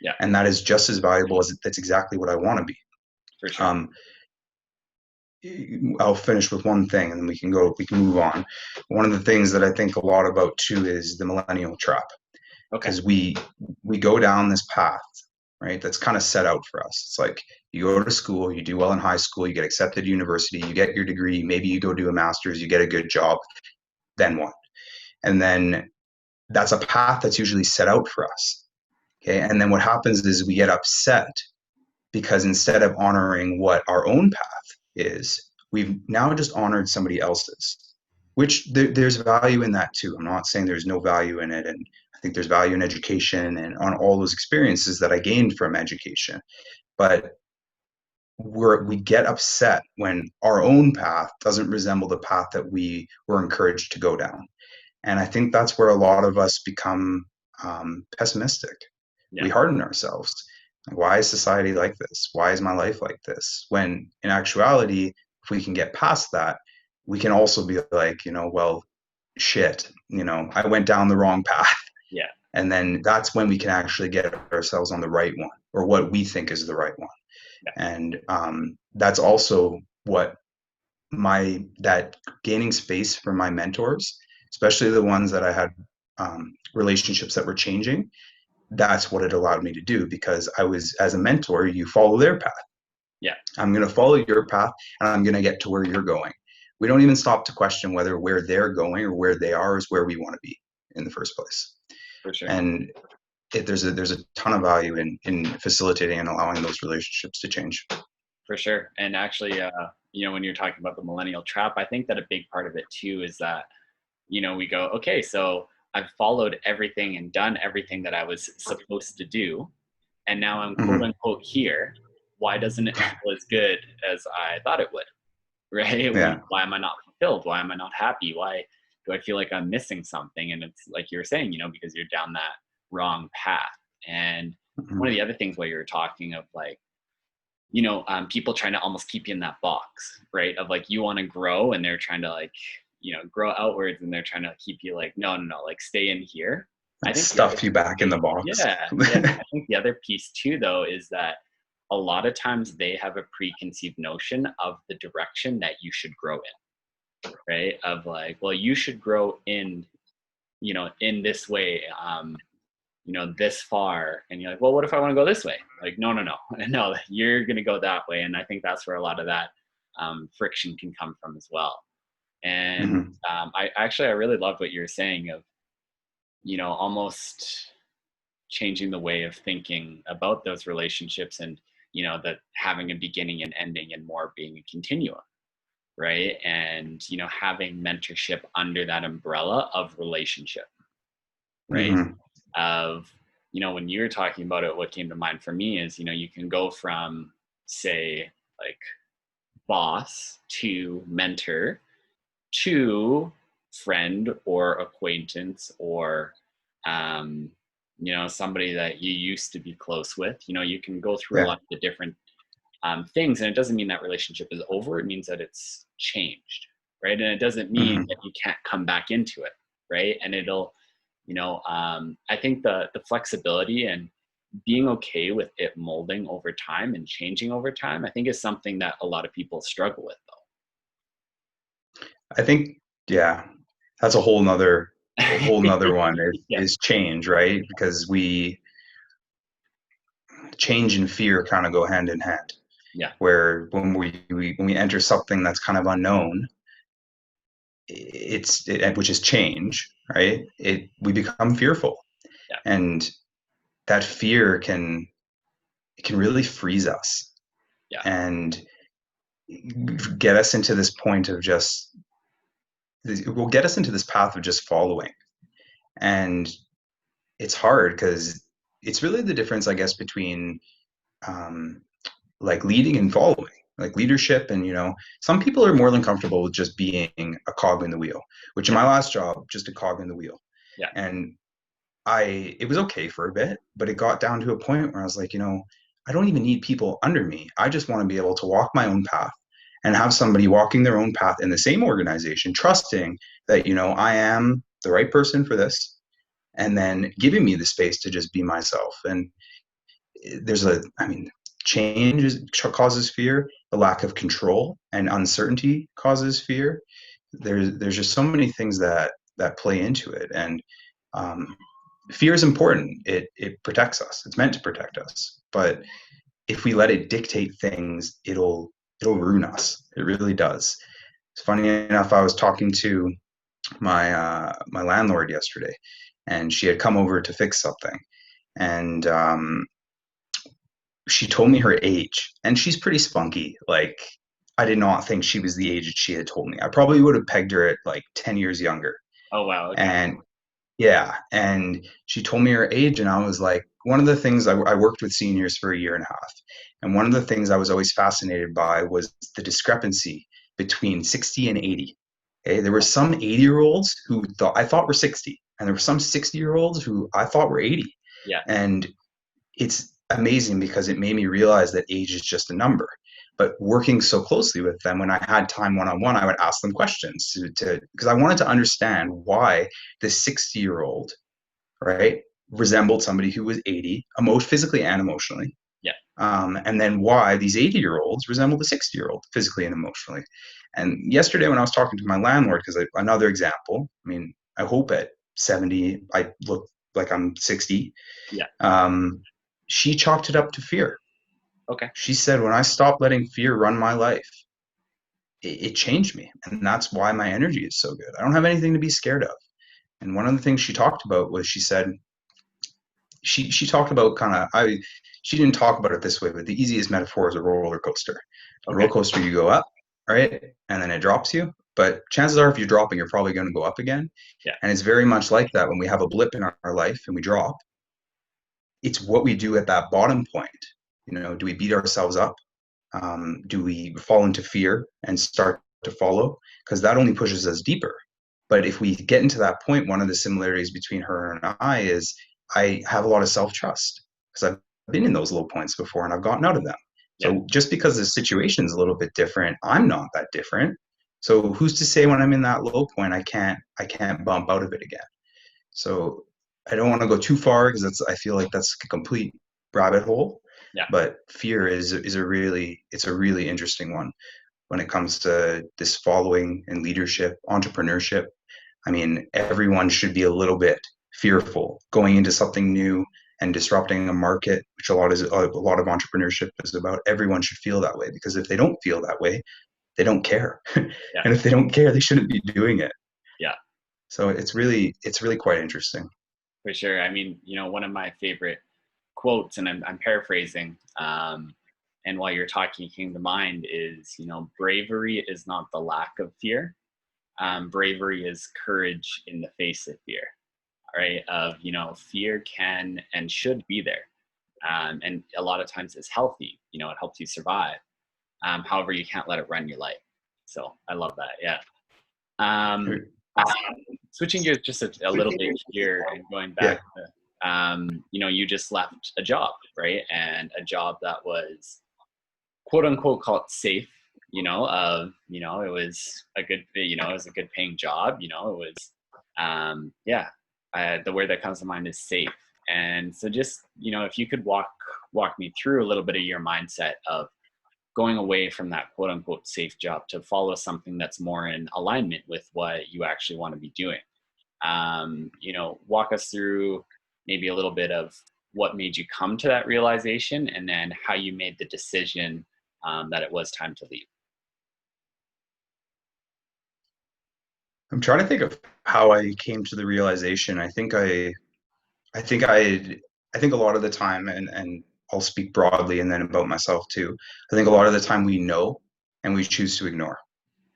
Yeah. And that is just as valuable as that's exactly what I want to be. For sure. Um, I'll finish with one thing and then we can move on. One of the things that I think a lot about too is the millennial trap, Okay. because we go down this path, right? That's kind of set out for us. It's like you go to school, you do well in high school, you get accepted to university, you get your degree, maybe you go do a master's, you get a good job, then what? And then that's a path that's usually set out for us. Okay. And then what happens is we get upset because instead of honoring what our own path is, we've now just honored somebody else's, which there's value in that too. I'm not saying there's no value in it. And I think there's value in education and on all those experiences that I gained from education. But we get upset when our own path doesn't resemble the path that we were encouraged to go down. And I think that's where a lot of us become pessimistic. Yeah. We harden ourselves. Like, why is society like this? Why is my life like this? When in actuality, if we can get past that, we can also be like, well, shit, I went down the wrong path. Yeah. And then that's when we can actually get ourselves on the right one, or what we think is the right one. Yeah. And that's also what that gaining space from my mentors, especially the ones that I had relationships that were changing. That's what it allowed me to do, because I was, as a mentor, you follow their path. Yeah. I'm going to follow your path and I'm going to get to where you're going. We don't even stop to question whether where they're going or where they are is where we want to be in the first place. For sure. And there's a ton of value in facilitating and allowing those relationships to change. For sure. And actually, when you're talking about the millennial trap, I think that a big part of it too is that, we go, okay, so I've followed everything and done everything that I was supposed to do. And now I'm quote unquote here. Why doesn't it feel as good as I thought it would? Right? Yeah. Why am I not fulfilled? Why am I not happy? Why do I feel like I'm missing something? And it's like you were saying, because you're down that wrong path. And Mm-hmm. one of the other things while you were talking of like, people trying to almost keep you in that box, right? Of like, you want to grow and they're trying to like, grow outwards and they're trying to keep you like, no, like stay in here. I Like think the other stuff you back in the box. yeah. I think the other piece too, though, is that a lot of times they have a preconceived notion of the direction that you should grow in, right? Of like, well, you should grow in this way, this far. And you're like, well, what if I want to go this way? Like, no, no, you're going to go that way. And I think that's where a lot of that friction can come from as well. And Mm-hmm. I really loved what you were saying of, almost changing the way of thinking about those relationships and, that having a beginning and ending and more being a continuum, right? And, having mentorship under that umbrella of relationship, right? Mm-hmm. Of, when you're talking about it, what came to mind for me is, you can go from, say, like boss to mentor to friend or acquaintance or somebody that you used to be close with. You can go through a Yeah. lot of the different things, and it doesn't mean that relationship is over. It means that it's changed, right? And it doesn't mean Mm-hmm. that you can't come back into it, right? And it'll, I think the flexibility and being okay with it molding over time and changing over time, I think is something that a lot of people struggle with, though. I think, yeah, that's a whole nother one Yeah, is change, right? Because change and fear kind of go hand in hand. yeah, Where when we enter something that's kind of unknown, which is change, right? We become fearful, yeah, and that fear can really freeze us yeah, and get us into this point of just it will get us into this path of just following. And it's hard because it's really the difference, I guess, between um, like leading and following, like leadership. And, some people are more than comfortable with just being a cog in the wheel, which in yeah, my last job, just a cog in the wheel. yeah, And it was okay for a bit, but it got down to a point where I was like, I don't even need people under me. I just want to be able to walk my own path and have somebody walking their own path in the same organization, trusting that, I am the right person for this, and then giving me the space to just be myself. And I mean, causes fear. The lack of control and uncertainty causes fear. There's just so many things that play into it. And um, fear is important. It protects us. It's meant to protect us. But if we let it dictate things, it'll ruin us. It really does. It's funny enough. I was talking to my landlord yesterday, and she had come over to fix something, and she told me her age, and she's pretty spunky. Like, I did not think she was the age that she had told me. I probably would have pegged her at like 10 years younger. oh wow, okay, And yeah, and she told me her age, and I was like, one of the things I worked with seniors for a year and a half, and one of the things I was always fascinated by was the discrepancy between 60 and 80. Okay, there were some 80-year-olds who I thought were 60, and there were some 60-year-olds who I thought were 80. yeah, And it's amazing because it made me realize that age is just a number. But working so closely with them, when I had time one on one, I would ask them questions because I wanted to understand why this 60-year-old, right, resembled somebody who was 80, physically and emotionally. yeah, And then why these 80-year-olds resembled the 60-year-old physically and emotionally. And yesterday, when I was talking to my landlord, because another example, I mean, I hope at 70, I look like I'm 60. yeah, Um, she chalked it up to fear. okay, She said, when I stopped letting fear run my life, it changed me. And that's why my energy is so good. I don't have anything to be scared of. And one of the things she talked about was she said, she talked about she didn't talk about it this way, but the easiest metaphor is a roller coaster. A okay, roller coaster, you go up, right? And then it drops you. But chances are, if you're dropping, you're probably going to go up again. yeah, And it's very much like that when we have a blip in our life and we drop. It's what we do at that bottom point. Do we beat ourselves up? Do we fall into fear and start to follow? Because that only pushes us deeper. But if we get into that point, one of the similarities between her and I is I have a lot of self trust because I've been in those low points before and I've gotten out of them. yeah, So just because the situation's a little bit different, I'm not that different. So who's to say when I'm in that low point, I can't bump out of it again? So I don't want to go too far because I feel like that's a complete rabbit hole. yeah, But fear is a really interesting one when it comes to this following and leadership, entrepreneurship. I mean, everyone should be a little bit fearful going into something new and disrupting a market, which a lot of entrepreneurship is about. Everyone should feel that way because if they don't feel that way, they don't care, yeah, and if they don't care, they shouldn't be doing it. yeah, So it's really quite interesting. for sure. I mean, one of my favorite quotes, and I'm paraphrasing, and while you're talking, came to mind is, bravery is not the lack of fear. Bravery is courage in the face of fear, right? Fear can and should be there. And a lot of times it's healthy, it helps you survive. However, you can't let it run your life. So I love that. Yeah. Um, Switching gears just a little bit here and going Yeah. back to, you just left a job, right? And a job that was quote unquote called safe, it was a good, it was a good paying job, it was, yeah, the word that comes to mind is safe. And so just, if you could walk me through a little bit of your mindset of going away from that quote unquote safe job to follow something that's more in alignment with what you actually want to be doing. Walk us through maybe a little bit of what made you come to that realization, and then how you made the decision that it was time to leave. I'm trying to think of how I came to the realization. I think a lot of the time, and I'll speak broadly and then about myself too. I think a lot of the time we know and we choose to ignore.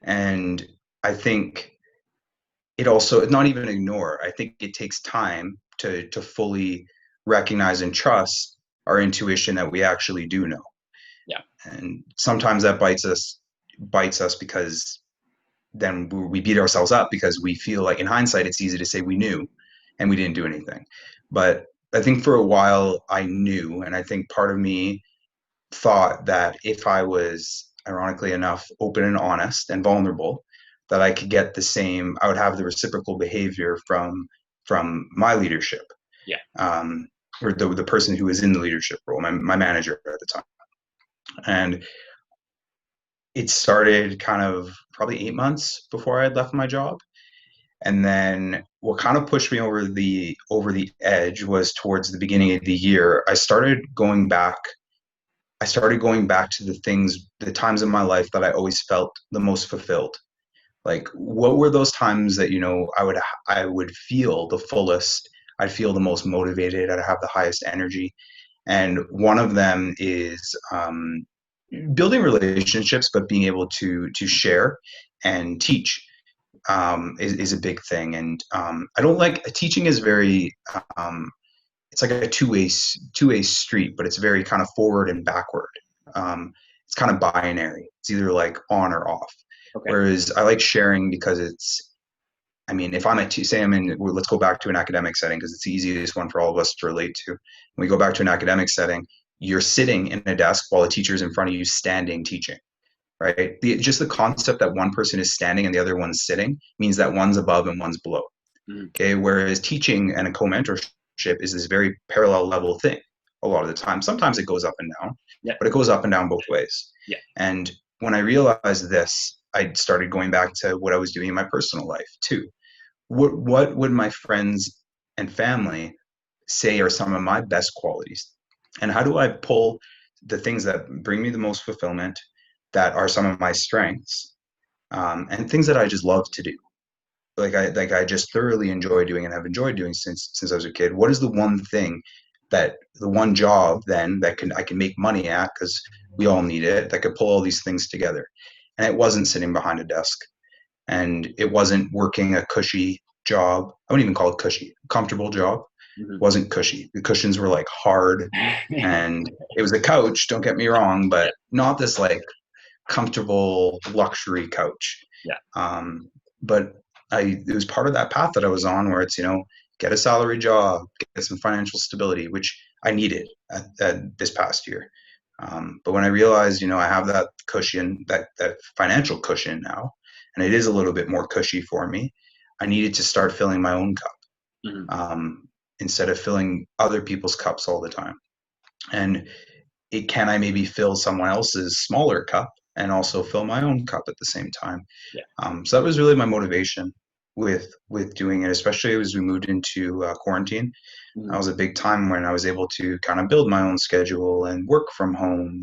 And I think it also, not even ignore, I think it takes time to fully recognize and trust our intuition that we actually do know. Yeah. And sometimes that bites us because then we beat ourselves up because we feel like in hindsight it's easy to say we knew and we didn't do anything. But I think for a while I knew, and I think part of me thought that if I was, ironically enough, open and honest and vulnerable, that I could get the same, I would have the reciprocal behavior from my leadership, Yeah. or the person who was in the leadership role, my manager at the time. And it started kind of probably 8 months before I had left my job. And then what kind of pushed me over the edge was towards the beginning of the year. I started going back to the times in my life that I always felt the most fulfilled. Like, what were those times that, I would feel the fullest, I'd feel the most motivated, I'd have the highest energy. And one of them is building relationships, but being able to share and teach is a big thing. And I don't like teaching is very it's like a two-way street, but it's very kind of forward and backward. It's kind of binary. It's either like on or off. Okay. Whereas I like sharing because I mean, if I'm say I'm in, let's go back to an academic setting because it's the easiest one for all of us to relate to. When we go back to an academic setting, you're sitting in a desk while a teacher's in front of you standing teaching, right? Just the concept that one person is standing and the other one's sitting means that one's above and one's below. Mm-hmm. Okay. Whereas teaching and a co-mentorship is this very parallel level thing a lot of the time. Sometimes it goes up and down, Yeah. but it goes up and down both ways. Yeah. And when I realized this, I started going back to what I was doing in my personal life too. What would my friends and family say are some of my best qualities? And how do I pull the things that bring me the most fulfillment, that are some of my strengths, and things that I just love to do? I just thoroughly enjoy doing and have enjoyed doing since I was a kid. What is the one thing, the one job then that I can make money at, because we all need it, that could pull all these things together? And it wasn't sitting behind a desk, and it wasn't working a cushy job. I wouldn't even call it cushy. Comfortable job. Mm-hmm. Wasn't cushy. The cushions were like hard, and it was a couch, don't get me wrong, but not this like comfortable luxury couch. Yeah. But it was part of that path that I was on, where it's, get a salary job, get some financial stability, which I needed at this past year. But when I realized, I have that cushion, that financial cushion now, and it is a little bit more cushy for me, I needed to start filling my own cup, Mm-hmm. instead of filling other people's cups all the time. And can I maybe fill someone else's smaller cup and also fill my own cup at the same time? Yeah. So that was really my motivation with doing it, especially as we moved into quarantine. Mm-hmm. That was a big time when I was able to kind of build my own schedule and work from home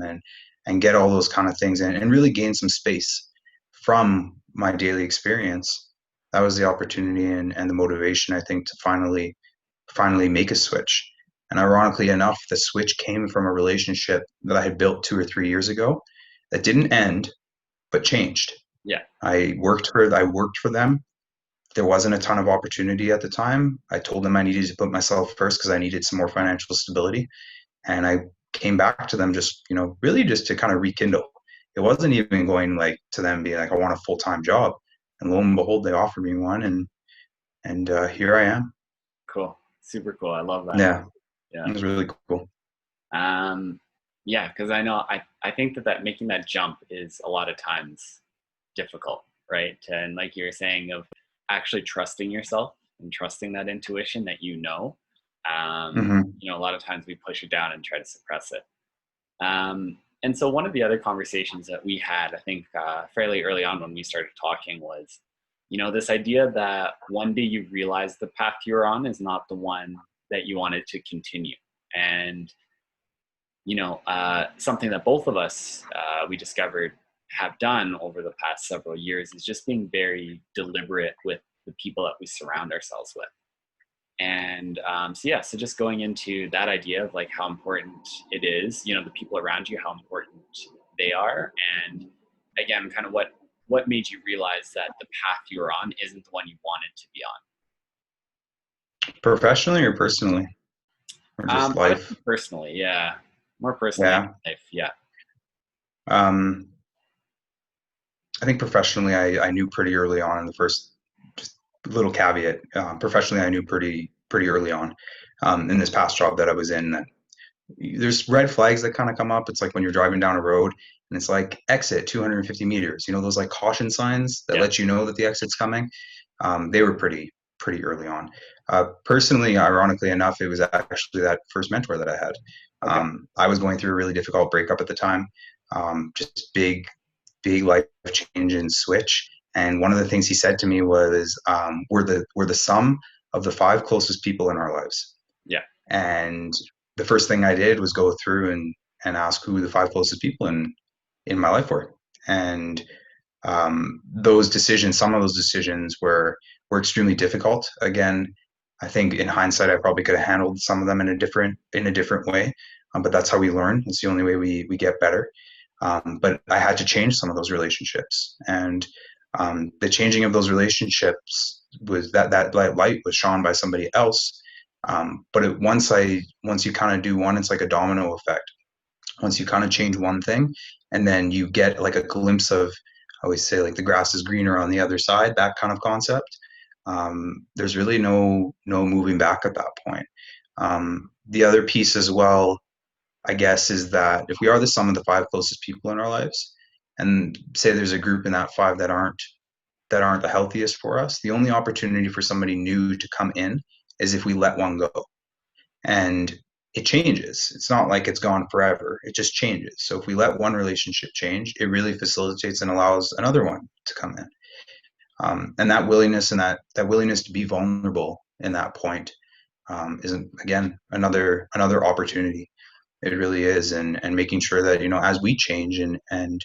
and get all those kind of things and really gain some space from my daily experience. That was the opportunity and the motivation, I think, to finally make a switch. And ironically enough, the switch came from a relationship that I had built 2 or 3 years ago that didn't end, but changed. Yeah. I worked for them. There wasn't a ton of opportunity at the time. I told them I needed to put myself first because I needed some more financial stability. And I came back to them just, really just to kind of rekindle. It wasn't even going like to them being like, I want a full-time job. And lo and behold, they offered me one, and here I am. Cool. Super cool. I love that. Yeah, Yeah. it was really cool. Yeah, because I know I think that making that jump is a lot of times difficult, right? And like you were saying, of actually trusting yourself and trusting that intuition that Mm-hmm. a lot of times we push it down and try to suppress it. Um, and so one of the other conversations that we had, I think, fairly early on when we started talking was, this idea that one day you realize the path you're on is not the one that you wanted to continue. And, something that both of us, we discovered have done over the past several years is just being very deliberate with the people that we surround ourselves with. And so yeah, so just going into that idea of like how important it is, the people around you, how important they are, and again, kind of what made you realize that the path you were on isn't the one you wanted to be Professionally or personally, or on. just I would life? think personally, yeah, more personally Yeah. in life, yeah, Um, I think professionally, I knew pretty early on in the first, just little caveat. Professionally, I knew pretty early on in this past job that I was in that there's red flags that kind of come up. It's like when you're driving down a road and it's like exit 250 meters. You know those like caution signs that yeah, let you know that the exit's coming. They were pretty early on. Personally, ironically enough, it was actually that first mentor that I had. okay, I was going through a really difficult breakup at the time, just big life change and switch. And one of the things he said to me was, "We're the sum of the five closest people in our lives." yeah, And the first thing I did was go through and ask who the five closest people in my life were. And some of those decisions were extremely difficult. Again, I think in hindsight, I probably could have handled some of them in a different way. But that's how we learn. It's the only way we get better. But I had to change some of those relationships, and the changing of those relationships was that light was shone by somebody else. But once you kind of do one, it's like a domino effect. Once you kind of change one thing, and then you get like a glimpse of, I always say like the grass is greener on the other side, that kind of concept. There's really no moving back at that point. The other piece as well, I guess, is that if we are the sum of the five closest people in our lives, and say there's a group in that five that aren't the healthiest for us, the only opportunity for somebody new to come in is if we let one go. And it changes. It's not like it's gone forever. It just changes. So if we let one relationship change, it really facilitates and allows another one to come in. And that willingness to be vulnerable in that point isn't, again, another opportunity. It really is, and making sure that as we change and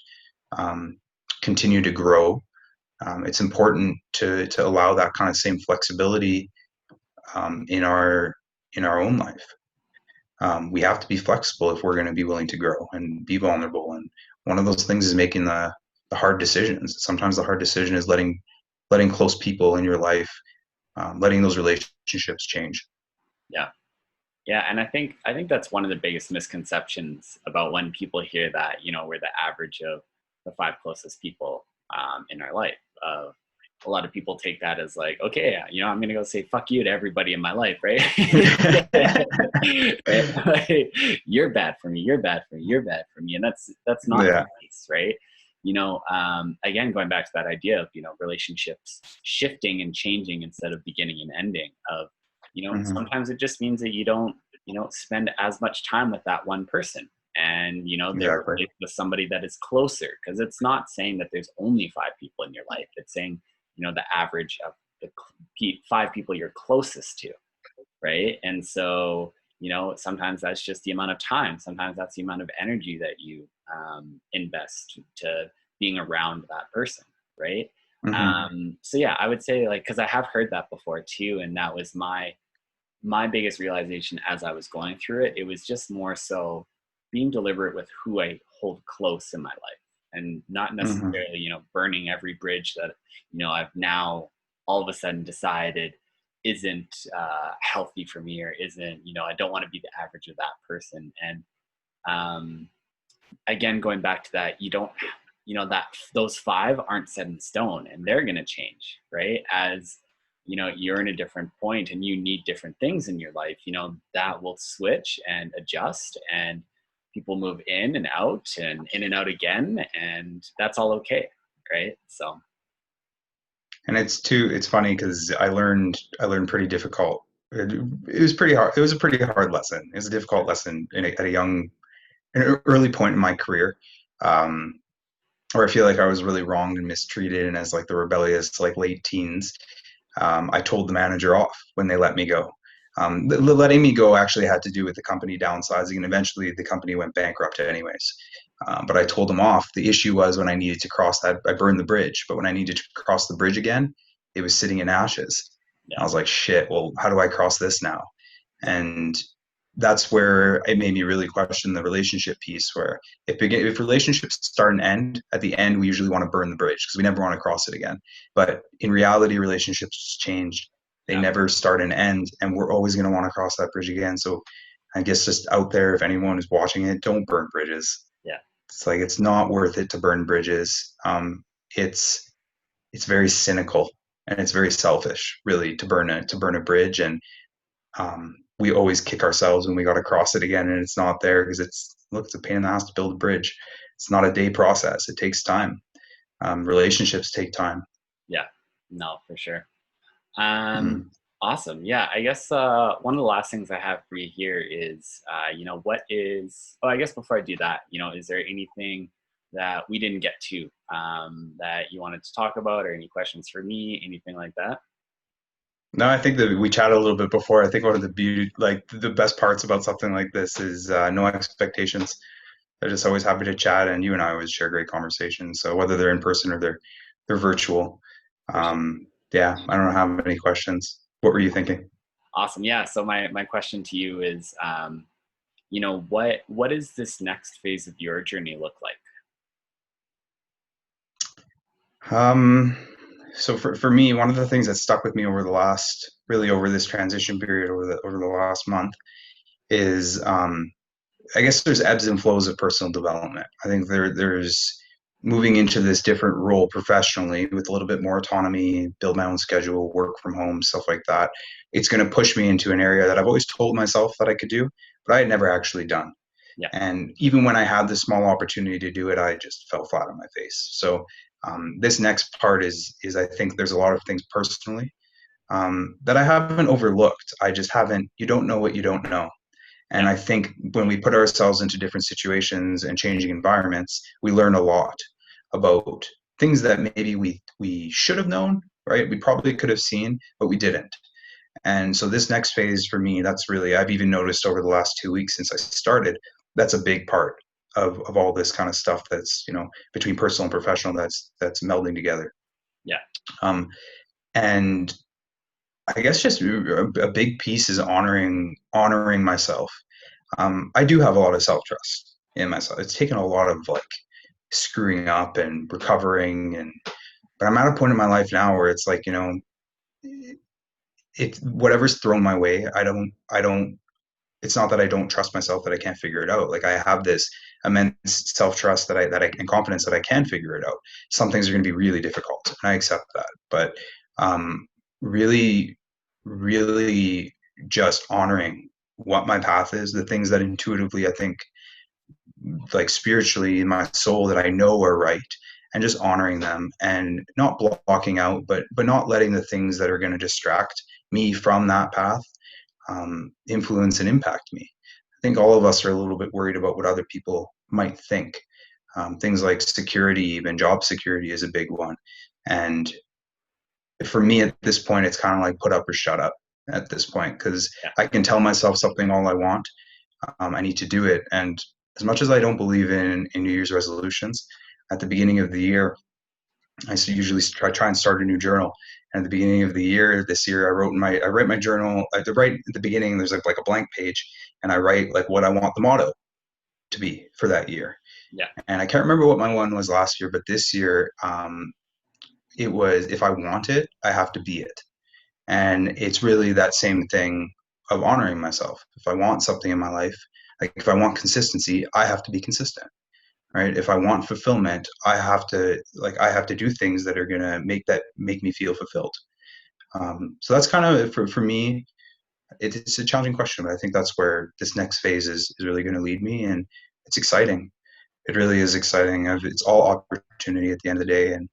um, continue to grow, it's important to allow that kind of same flexibility in our own life. We have to be flexible if we're going to be willing to grow and be vulnerable. And one of those things is making the hard decisions. Sometimes the hard decision is letting close people in your life, letting those relationships change. yeah. Yeah, and I think that's one of the biggest misconceptions about when people hear that we're the average of the five closest people in our life. A lot of people take that as like, okay, I'm gonna go say fuck you to everybody in my life, right? Right? Like, you're bad for me. You're bad for me. You're bad for me, and that's not Yeah. the case, right? Again, going back to that idea of relationships shifting and changing instead of beginning and ending. Of Hmm. sometimes it just means that you don't spend as much time with that one person, and they're Exactly. replaced with somebody that is closer, because it's not saying that there's only five people in your life. It's saying the average of the five people you're closest to, right? And so sometimes that's just the amount of time, sometimes that's the amount of energy that you invest to being around that person, right? Hmm. So yeah, I would say, like, because I have heard that before too, and that was my biggest realization as I was going through it. It was just more so being deliberate with who I hold close in my life, and not Hmm. necessarily, burning every bridge that, I've now all of a sudden decided isn't healthy for me, or isn't, I don't want to be the average of that person. And um, again, going back to that, you don't, that those five aren't set in stone, and they're going to change, right? As you're in a different point and you need different things in your life, that will switch and adjust, and people move in and out and in and out again, and that's all okay, right? So And it's funny because I learned pretty difficult. It was pretty hard. It was a pretty hard lesson. It was a difficult lesson at a young an early point in my career, um, where I feel like I was really wronged and mistreated, and as like the rebellious like late teens, I told the manager off when they let me go. Letting me go actually had to do with the company downsizing, and eventually the company went bankrupt anyways. But I told them off. The issue was when I needed to cross that, I burned the bridge. But when I needed to cross the bridge again, it was sitting in ashes. I Yeah. was like, shit, well, how do I cross this now? And that's where it made me really question the relationship piece. Where if relationships start and end, at the end we usually want to burn the bridge because we never want to cross it again. But in reality, relationships change; they Yeah. never start and end, and we're always going to want to cross that bridge again. So, I guess just out there, if anyone is watching it, don't burn bridges. Yeah. It's like it's not worth it to burn bridges. It's it's very cynical and it's very selfish, really, to burn a bridge. And we always kick ourselves when we got to cross it again and it's not there because it's a pain in the ass to build a bridge. It's not a day process. It takes time. Relationships take time. Yeah. No, for sure. Um, Mm. awesome. Yeah, I guess one of the last things I have for you here is, what is? Oh, I guess before I do that, is there anything that we didn't get to that you wanted to talk about, or any questions for me, anything like that? No, I think that we chatted a little bit before. I think one of the beauty, like the best parts about something like this is no expectations. They're just always happy to chat, and you and I always share great conversations. So whether they're in person or they're virtual, For sure. yeah, I don't have any questions. What were you thinking? Awesome. Yeah. So my question to you is, what does this next phase of your journey look like? Um, so for me, one of the things that stuck with me over the last, really over this transition period, over the last month, is I guess there's ebbs and flows of personal development. I think there's moving into this different role professionally with a little bit more autonomy, build my own schedule, work from home, stuff like that. It's going to push me into an area that I've always told myself that I could do, but I had never actually done. Yeah. And even when I had the small opportunity to do it, I just fell flat on my face. So this next part is I think there's a lot of things personally that I haven't overlooked. I just haven't. You don't know what you don't know. Yeah. And I think when we put ourselves into different situations and changing environments, we learn a lot about things that maybe we should have known, right? We probably could have seen, but we didn't. And so this next phase for me, that's really I've even noticed over the last 2 weeks since I started, that's a big part of all this kind of stuff that's, between personal and professional that's melding together. Yeah. Um, and I guess just a big piece is honoring myself. I do have a lot of self trust in myself. It's taken a lot of like screwing up and recovering, but I'm at a point in my life now where it's like it whatever's thrown my way. I don't. It's not that I don't trust myself that I can't figure it out. Like I have this immense self trust that I and confidence that I can figure it out. Some things are going to be really difficult, and I accept that. But um, really, really just honoring what my path is, the things that intuitively I think like spiritually in my soul that I know are right, and just honoring them and not blocking out, but not letting the things that are going to distract me from that path influence and impact me. I think all of us are a little bit worried about what other people might think. Things like security, even job security, is a big one. And for me at this point, it's kind of like put up or shut up at this point because Yeah. I can tell myself something all I want. I need to do it. And as much as I don't believe in New Year's resolutions, at the beginning of the year, I usually try and start a new journal. And at the beginning of the year, this year, I write my journal at the beginning. There's like a blank page, and I write like what I want the motto to be for that year. Yeah. And I can't remember what my one was last year, but this year, it was if I want it, I have to be it. And it's really that same thing of honoring myself. If I want something in my life, like if I want consistency, I have to be consistent, right? If I want fulfillment, I have to do things that are gonna make me feel fulfilled. So that's kind of for me. It's a challenging question, but I think that's where this next phase is really going to lead me, and it's exciting. It really is exciting. It's all opportunity at the end of the day, and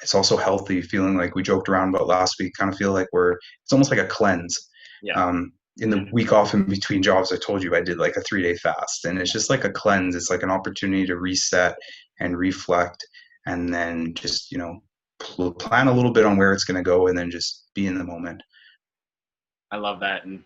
it's also healthy. Feeling like we joked around about last week, kind of feel like it's almost like a cleanse. Yeah. in the week off in between jobs, I told you I did like a 3 day fast, and it's just like a cleanse. It's like an opportunity to reset and reflect, and then just plan a little bit on where it's going to go, and then just be in the moment. I love that. And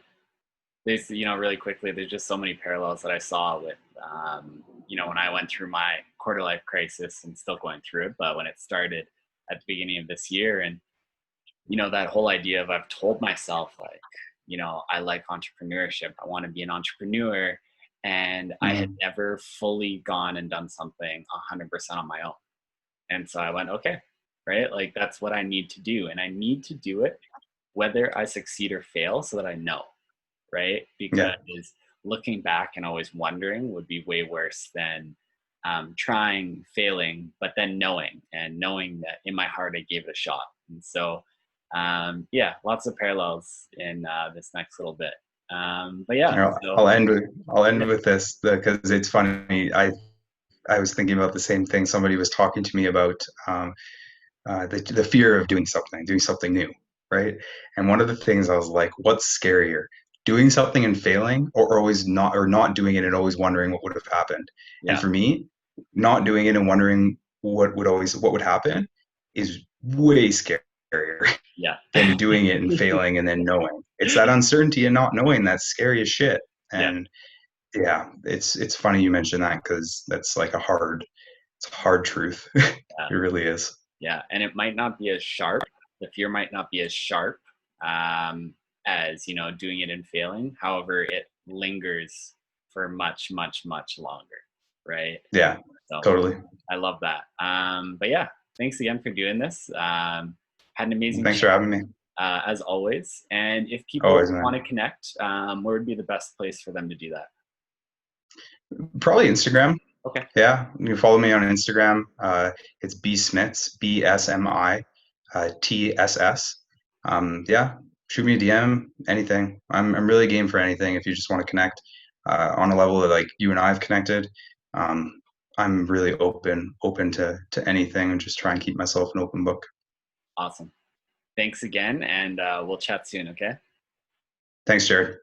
there's, really quickly, there's just so many parallels that I saw with, when I went through my quarter life crisis and still going through it, but when it started at the beginning of this year, and, that whole idea of I've told myself, like, I like entrepreneurship. I want to be an entrepreneur. And I had Mm, never fully gone and done something 100% on my own. And so I went, okay, right? Like that's what I need to do. And I need to do it whether I succeed or fail so that I know, right? yeah, Because looking back and always wondering would be way worse than trying, failing, but then knowing that in my heart I gave it a shot. And so, yeah, lots of parallels in this next little bit. But yeah, I'll, so I'll end with I'll end yeah, with this because it's funny. I was thinking about the same thing. Somebody was talking to me about the fear of doing something new, right? And one of the things I was like, what's scarier, doing something and failing, or always not, or not doing it and always wondering what would have happened? And yeah, for me, not doing it and wondering what would happen is way scarier yeah, than doing it and failing and then knowing. It's that uncertainty and not knowing that's scary as shit. yeah, And yeah, it's funny you mentioned that because that's like it's a hard truth. yeah. It really is. Yeah, and it might not be as sharp. The fear might not be as sharp as doing it and failing. However, it lingers for much, much, much longer, right? Yeah, So totally. I love that. But yeah, thanks again for doing this. Had an amazing Thanks for chat having me. as always. And if Always, people want man. to connect, where would be the best place for them to do that? Probably Instagram. Okay, Yeah, you can follow me on Instagram. It's B Smits, BSMI, TSS. Yeah, shoot me a DM, anything. I'm really game for anything. If you just want to connect on a level that like you and I have connected, um, I'm really open to anything, and just try and keep myself an open book. awesome. Thanks again, and we'll chat soon. Okay. Thanks, Jared.